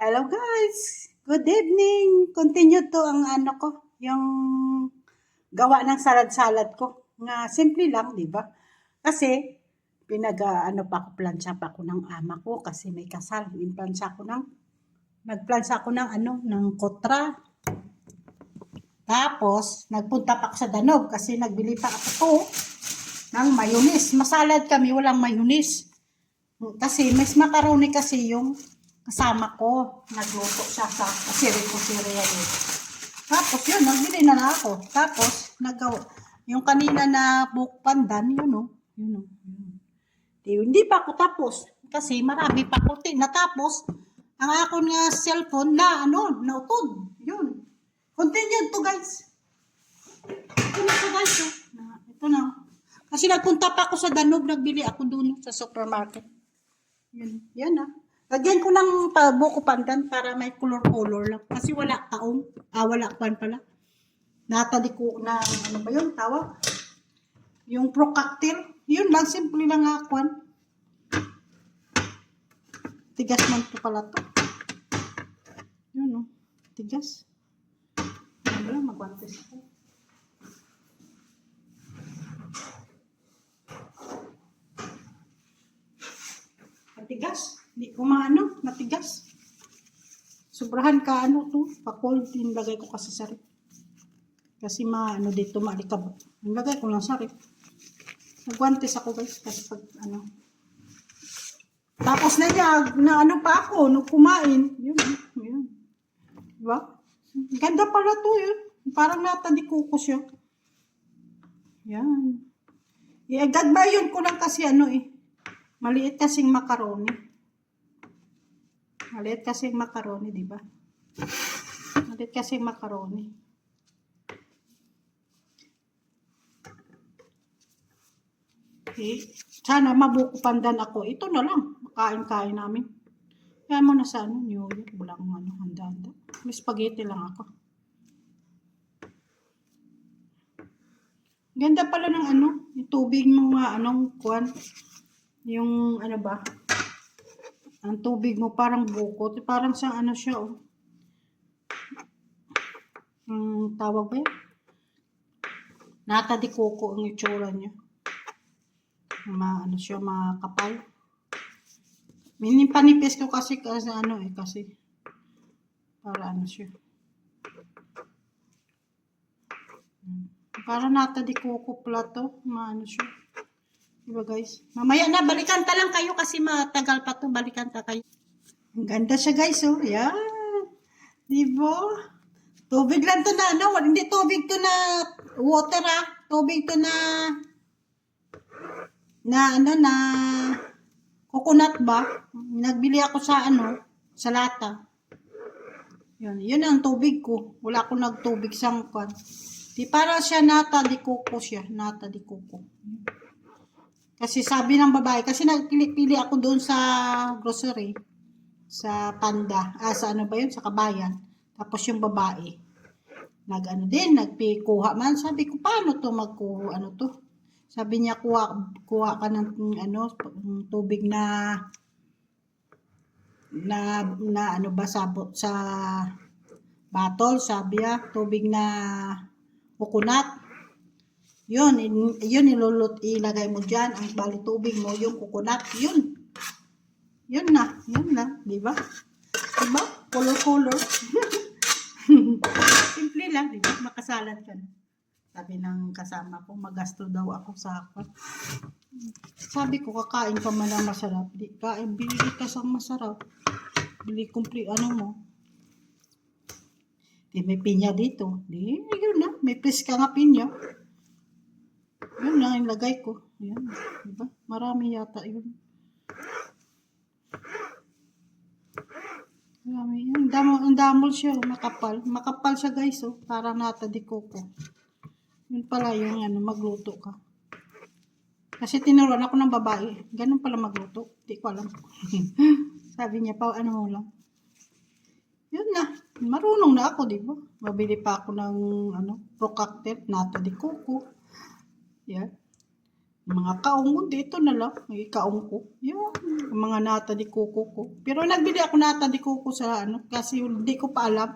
Hello guys! Good evening! Continue to ang yung gawa ng salad-salad ko. Nga simple lang, di ba? Kasi pa ako, plansya pa ako ng ama ko kasi may kasal. Nagplansya ako ng kotra. Tapos, nagpunta pa ako sa Danog kasi nagbili pa ako ng mayonnaise. Masalad kami, walang mayonnaise. Kasi mas macaroni kasi yung kasama ko. Nagluto siya sa cereal. Tapos yun, nagbili na ako. Tapos, yung kanina na buhok pandan, yun o. Hindi pa ako tapos. Kasi marami pa ko natapos. Ang ako nga cellphone nautod. Yun. Continue to guys. Ito na to guys. Ito na. Kasi nagpunta pa ako sa Danog, nagbili ako doon sa supermarket. Yan ah. Lagyan ko ng buko pandan para may color-color lang. Kasi wala taong. Wala pan pala. Natali ko na, ano ba yun, tawag? Yung pro cocktail. Yun lang, simple lang akuan. Tigas man po pala to. Yun o, tigas. Ano lang, magwantes ko. Matigas. Hindi ko matigas. Sobrahan ka to. Pa-cold, nilagay ko kasi sa rep. Kasi dito maalikabok. Nilagay ko lang sa rep. Nagwantes ako guys kasi pag Tapos na niya, pa ako, nung kumain. Yun. Diba? Ganda pala to yun. Parang natadikuko siya. Yan. Gagbayon ko lang kasi maliit kasing macaroni. Maliit kasing macaroni, di ba? Maliit kasing macaroni. Okay. Sana mabuko pandan ako. Ito na lang. Kain-kain namin. Kaya mo na sa New York. Walang handa-handa. May spaghetti lang ako. Ganda pala ng yung tubig mo kuwan. Yung ba? Ang tubig mo parang bukot. Parang sa siya tawag ba yun? Nata di coco ang itsura niya. Siya, makapal. Panipis ko kasi kasi para siya. Para nata di coco plato, siya. Diba guys? Mamaya na, balikan ta lang kayo kasi matagal pa to, balikan ta kayo. Ang ganda siya guys, oh. Yan. Diba? Tubig lang to na, hindi tubig to na water Tubig to na coconut ba? Nagbili ako sa sa lata. Yun ang tubig ko. Wala akong nagtubig sangkwan. Di para siya nata di coco siya. Nata di coco. Kasi sabi ng babae, kasi nagpili-pili ako doon sa grocery. Sa Panda. Sa ba yun? Sa Kabayan. Tapos yung babae. Nagpikuha man. Sabi ko, paano to magkuha? To? Sabi niya, kuha ka ng tubig na sa bottle, sabi niya, tubig na coconut. Yun ilagay mo dyan, ang bali tubig mo, yung coconut, yun na, di ba? Diba? Color. Simple lang, di ba? Makasalad ka na. Sabi ng kasama ko, magasto daw ako sa ako. Sabi ko, kakain ka man na masarap. Bili ka sa masarap. Bili mo. Di may pinya dito. Yun na. May pres ka nga pinya. Yun na, ilagay ko. Yan. Diba? Marami yata yun. Marami yun. Ang damol siya. Makapal. Makapal siya guys. Parang nata di coco. Yun pala yung magluto ka. Kasi tinuruan ako ng babae. Ganun pala magluto. Hindi ko alam. Sabi niya pa, mo lang. Yun na. Marunong na ako, di ba? Mabili pa ako ng pro cocktail. Nata di coco. Yan. Mga kaong dito na lang. May kaong ko. Yan. Mga nata di kuko ko. Pero nagbili ako nata di kuko sa ano. Kasi hindi ko pa alam.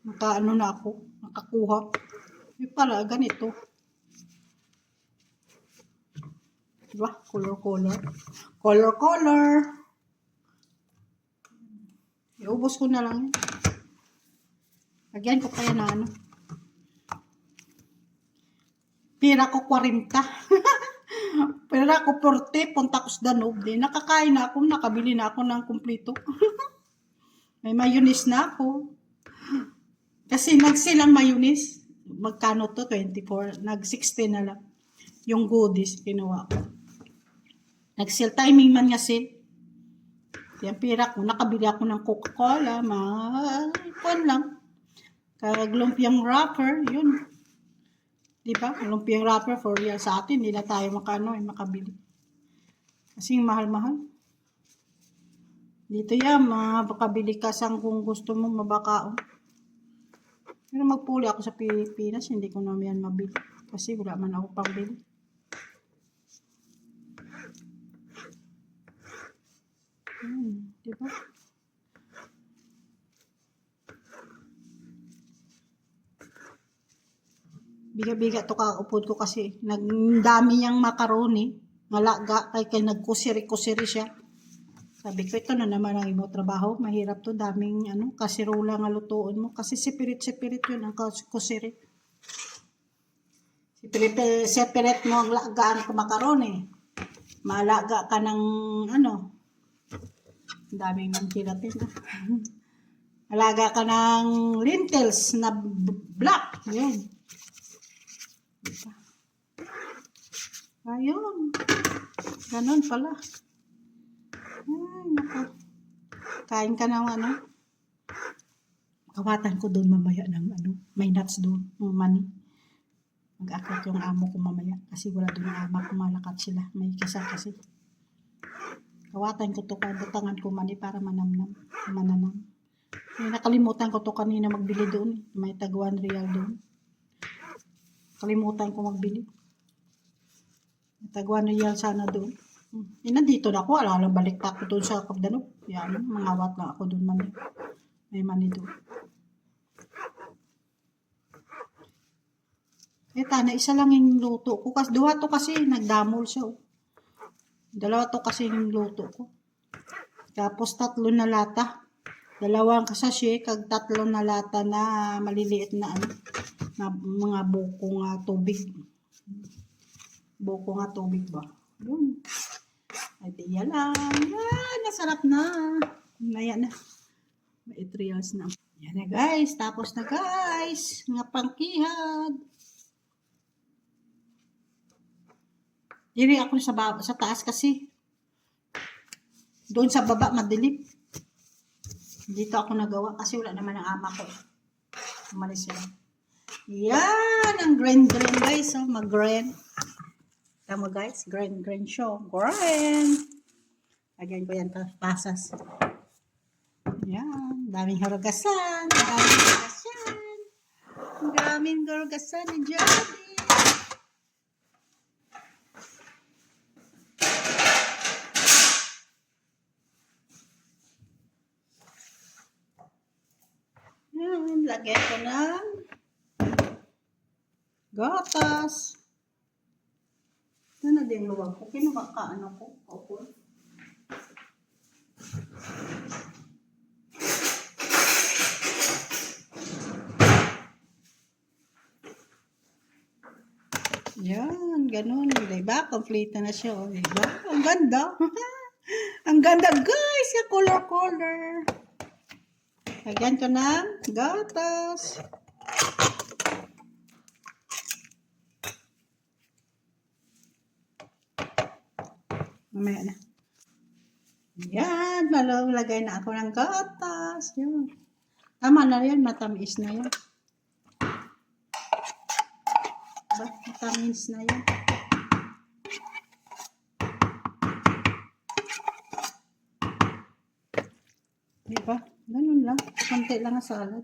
Naka ano na ako. Nakakuha. Yung pala ganito. Diba? Color. Color. Iubos ko na lang. Lagyan ko kaya na ano. Pira ko 40. Pira ko 40. Punta ko sa Danube. Di nakakain na ako. Nakabili na ako ng kumplito. May mayonnaise na ako. Kasi nagsilang mayonnaise. Magkano to? 24. Nag-16 na lang. Yung goodies, kinuha ko. Nag-sale timing man nga sale. Yung pira ko, nakabili ako ng Coca-Cola. Kuwan lang. Lumpiang wrapper, yun. Diba? Lumpiang wrapper for real sa atin. Hindi na tayo makabili. Kasi mahal-mahal. Dito yan, makabili ka sang kung gusto mo mabakaon. Pero magpuli ako sa Pilipinas, hindi ko na yan mabili. Kasi wala man ako pang bili. Diba? Biga-biga to kaupod ko kasi nagdami niyang macaroni, malaga, kay nagkusiri-kusiri siya. Sabi ko, ito na naman ang imo trabaho. Mahirap to, daming kasirola nga lutuon mo. Kasi sipirit-sipirit yun ang kusiri. Sipirit mo ang lagaan ko macaroni. Malaga ka ng daming mangkiratin. Alaga ka ng lentils na black. Yun. Ayun. Ganon pala. Ay, naku. Kain ka ng Kawatan ko doon mamaya ng may nuts doon. Money. Mag-akit yung amo ko mamaya. Kasi wala doon ang ama ko, malakat sila. May kisa kasi. Kawatan ko to, kabutangan ko money para mananam. Nakalimutan ko to kanina magbili doon. May tag 1 real doon. Kalimutan ko magbili. May tag 1 real sana doon. Nandito na ako. Alam, balik pa ako doon sa Kabdanok. Yan, mangawat lang ako doon money. May money doon. Tana, isa lang yung luto ko. Kasi duha to kasi nagdamol siya. Dalawa to kasi yung luto ko. Tapos 3 na lata. 2 kasasye, kag 3 na lata na maliliit na na mga buko nga tubig. Buko nga tubig ba? Yun. Ay, tiya lang. Yan, nasarap na. Maya na. May 3 years na. Yan na guys. Tapos na guys. Nga pangkihag. Diri ako sa taas kasi. Doon sa baba madilim. Dito ako nagawa kasi wala naman ang ama ko. Umalis sila. Yan ang grind guys. Oh, mag-grind. Tama guys, grind show. Grind. Lagyan ko yan pasas. Yan, daming harugasan. Daming harugasan ni Johnny. Lagyan ko ng gatas. Ano din luwag ko? Kinuha ka ko? Opo. Yan, ganun. Diba? Complete na siya. O, diba? Ang ganda. Ang ganda guys. Yung color. Lagyan ko ng gatas. Mamaya na. Yan, malagay na ako ng gatas. Yan. Tama na yan, matamis na yan. Matamis na yan. Diba? Ganun lang. Konti lang ang salad.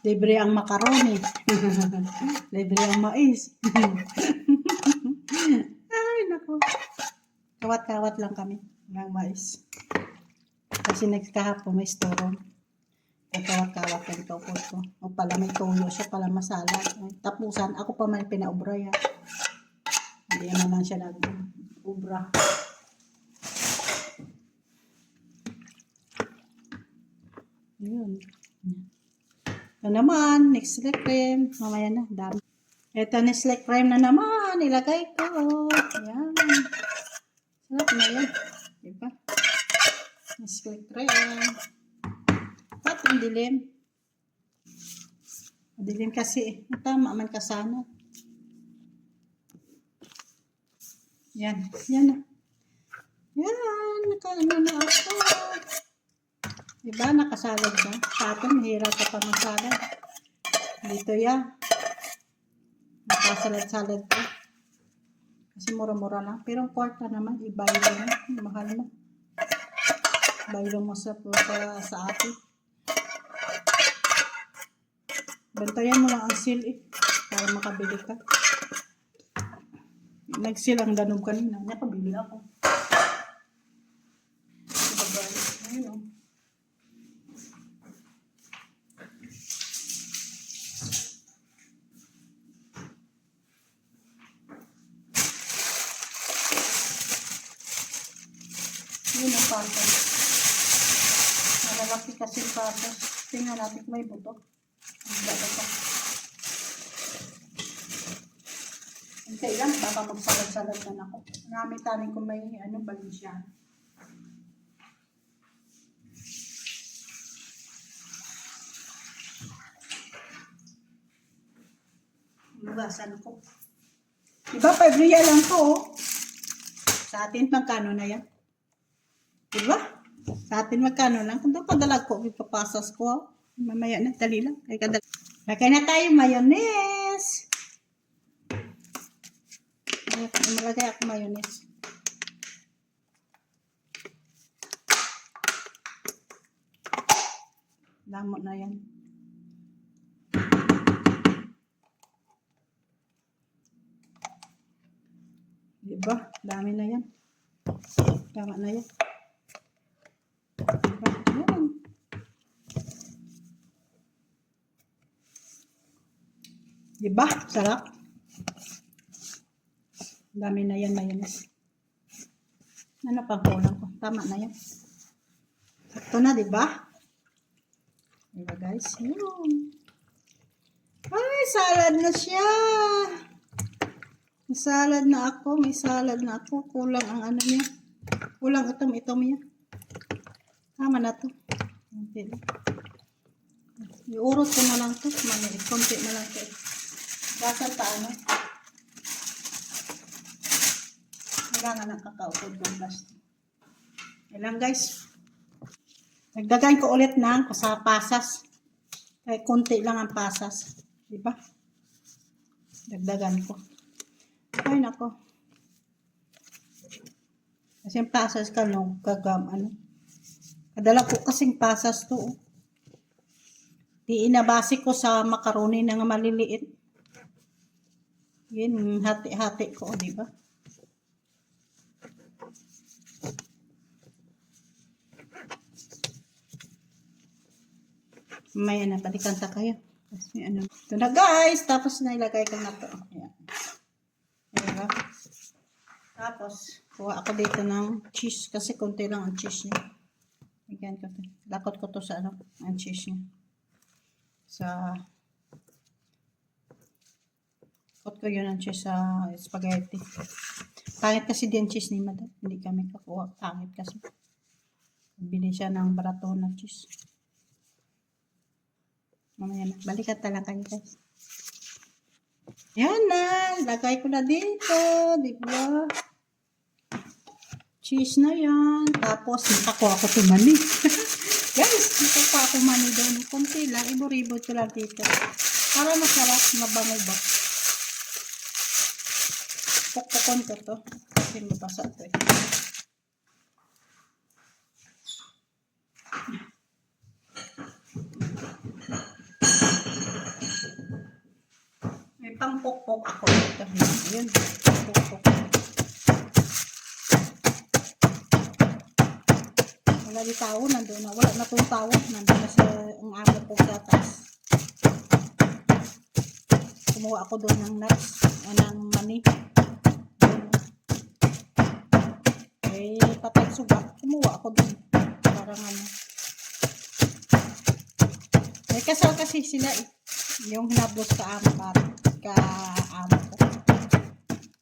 Libre ang macaroni. Libre ang mais. Ay, nako. Kawat-kawat lang kami ng mais. Kasi nagkahapon may store. Kawat-kawat ang kaupos ko. O pala may toyo siya pala masala. Tapusan, ako pa man pinaubra yan. Hindi naman siya nag-ubra. Yun. Ito naman, Nestle cream. Mamaya na, dami. Ito, Nestle cream na naman. Ilagay ko. Ayan. Sarap na yan. Diba? Nestle cream. Ba't ang dilim? Dilim kasi. Tama man kasana. Yan. Yan na. Yan. Nakaano na ako. Diba? Nakasalad ka. Sa atin, mahirap ka pa magsalad. Dito yan. Nakasalad-salad ka. Kasi mura-mura lang. Pero ang kwarta naman, ibaylo mo. Mahal mo. Baylo mo sa atin. Bantayan mo lang ang seal eh. Para makabili ka. Nag-seal ang danog kanina. Nakabili ako. Ayun o. Yun ang patas. Malalaki kasi yung patas. Tingnan natin kung may buto. Okay lang, baka magsalad-salad na ako. Marami tanin kung may Balenciaga. Lugasan ko. Diba, 5 real lang to oh. Sa atin, magkano na yan? Diba? Sa atin, magkano lang? Kung padalag ko, ipapasas ko. Oh. Mamaya na, dali lang. Lagay na tayo mayonnaise. Malagay ako mayonnaise. Lamot na yan. Diba? Dami na yan. Tama na yan. Diba? Yan. Diba? Sarap. Dami na yan, mayonnaise. Ano pang kulang ko? Tama na yan. Sakto na, diba? Diba guys? Yun. Ay, salad na siya. May salad na ako. May salad na ako. Kulang ang ano niya. Kulang itom niya. Tama na to. Okay. Iurot ko na lang to. Konti na lang to. Bakit pa ano? Kailangan ng kakaupod ng plastic. Ilang guys. Nagdagan ko ulit ng sa pasas. Kaya konti lang ang pasas. Diba? Dagdagan ko. Ay nako. Kasi yung pasas ka no, kadala ko kasing pasas to. Di inabasi ko sa macaroni na nga maliliit. Yun, hati-hati ko, diba? May balikan ta kayo. Kasi ito na guys, tapos na ilagay ko na to. Ayan. Diba? Tapos, kuha ako dito ng cheese kasi konti lang ang cheese niya. Ayan ko to. Lakot ko to sa ang cheese niya. Lakot ko yun ang cheese sa spaghetti. Pangit kasi din cheese ni Madam. Hindi kami kakuha. Pangit kasi. Bili siya ng barato na cheese. Mamaya na. Balikan lang kayo guys. Yan na. Lagay ko na dito. Diba? Cheese na yan. Tapos, nakakuha ko ito mani. Guys, nakakuha ko mani doon. Kunti lang. Ibo-ribo ito lang dito. Para masarap. Mabango ba? Pukpukon ko to. Kasi mabasa ito eh. pukpok ako dito. Yun, pukpok. Wala di tao, nandun na. Wala na itong tao. Nandun na sa ang amo ko sa taas. Kumuha ako doon ng nuts. Ng mani. Eh, patay suga. Kumuha ako doon. Parang ano. May kasal kasi sila eh. Yung hinablos ka-amo ko.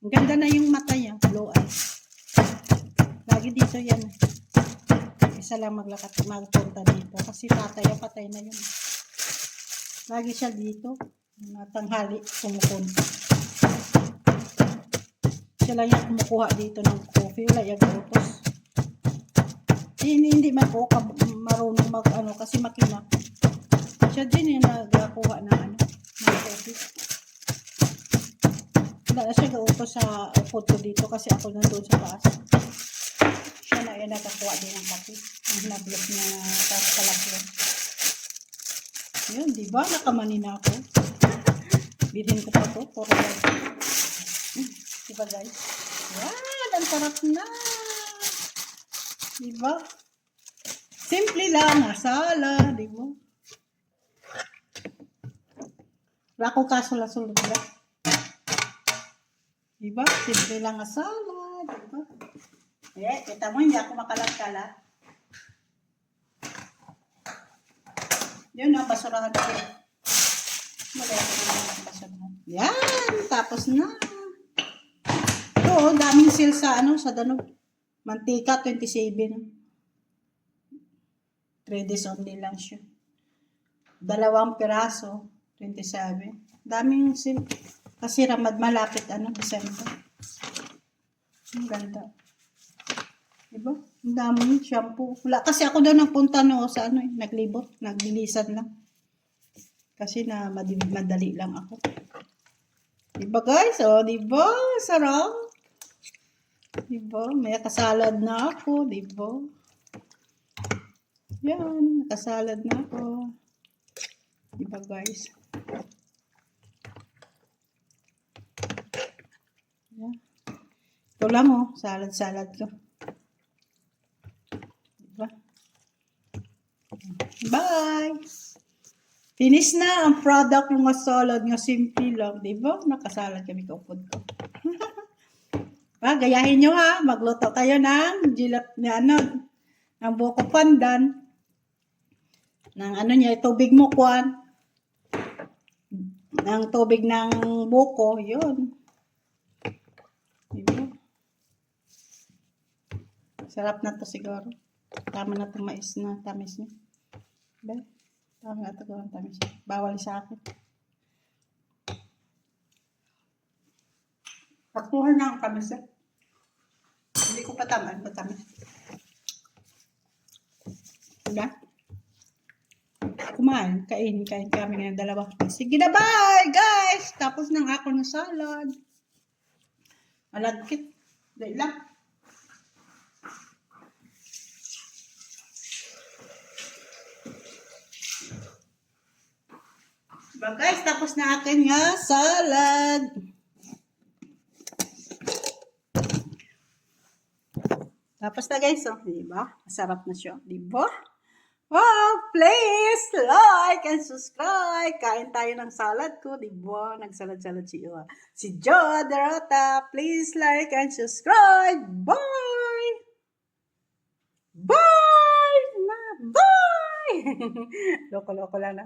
Ang ganda na yung mata niya. Blue eyes. Lagi dito yan. Isa lang magpunta dito. Kasi tatay patay na yun. Lagi siya dito. Tanghali. Kumukunta. Siya lang yung kumukuha dito ng coffee. Wala yung utos. Hindi man po marunong mag-ano kasi makina. Siya din yung nagkuha ng coffee. Wala na siya gautos sa upod ko dito kasi ako nandun sa taas. Siya na yung nagkakuha din ng coffee. Ang nablog niya taas kalakyan. Yun, diba? Nakamani na ako. Bilhin ko pa to. Puro guys. Diba guys? Yan, ang sarap na. Diba? Simple lang, asala. Diba? Wala akong kasulad-sulad ba? Diba? Simple lang asala. Diba? Eh, kita mo, hindi ako makalat-kalat. Yun na, basurahan ko. Mali ako na basurahan. Yan, tapos na. Ito, daming sale sa sa Danog. Mantika, 27. 3 days only lang siya. 2 piraso, 27. Daming sale. Kasi malapit, December. Ang ganda. Diba? Ang daming shampoo. Wala. Kasi ako daw nagpunta sa naglibot. Naglilisan lang. Kasi madali lang ako. Diba guys? O, diba? Sarap. Diba? May kasalad na ako. Diba? Yan. Nakasalad na ako. Diba guys? Yan. Ito lang salad-salad ko. Diba? Bye! Finish na ang product ng salad nga simple lang. Diba? Nakasalad kami kaupod ko. Gayahin nyo magluto kayo ng ng buko pandan. Ng tubig mo kwan. Ng tubig ng buko, yun. Diba? Sarap na to siguro. Tama na itong mais na tamis niya. Diba? Tama na ito ang tamis niya. Bawal sa akin. Pagkuhan na ang tamis niya. Hindi ko patamaan, matamis. Diba? Kumain, kain kami ng dalawa. Sige na, bye guys! Tapos nang ako ng salad. Malagkit. Dahil lang. Diba guys, tapos na akin nga salad. Tapos na guys, diba? Masarap na siya, diba? Wow, please like and subscribe. Kain tayo ng salad ko, diba? Nagsalad-salad si Jo Derota. Please like and subscribe. Bye! Bye! Bye! Loko-loko lang na.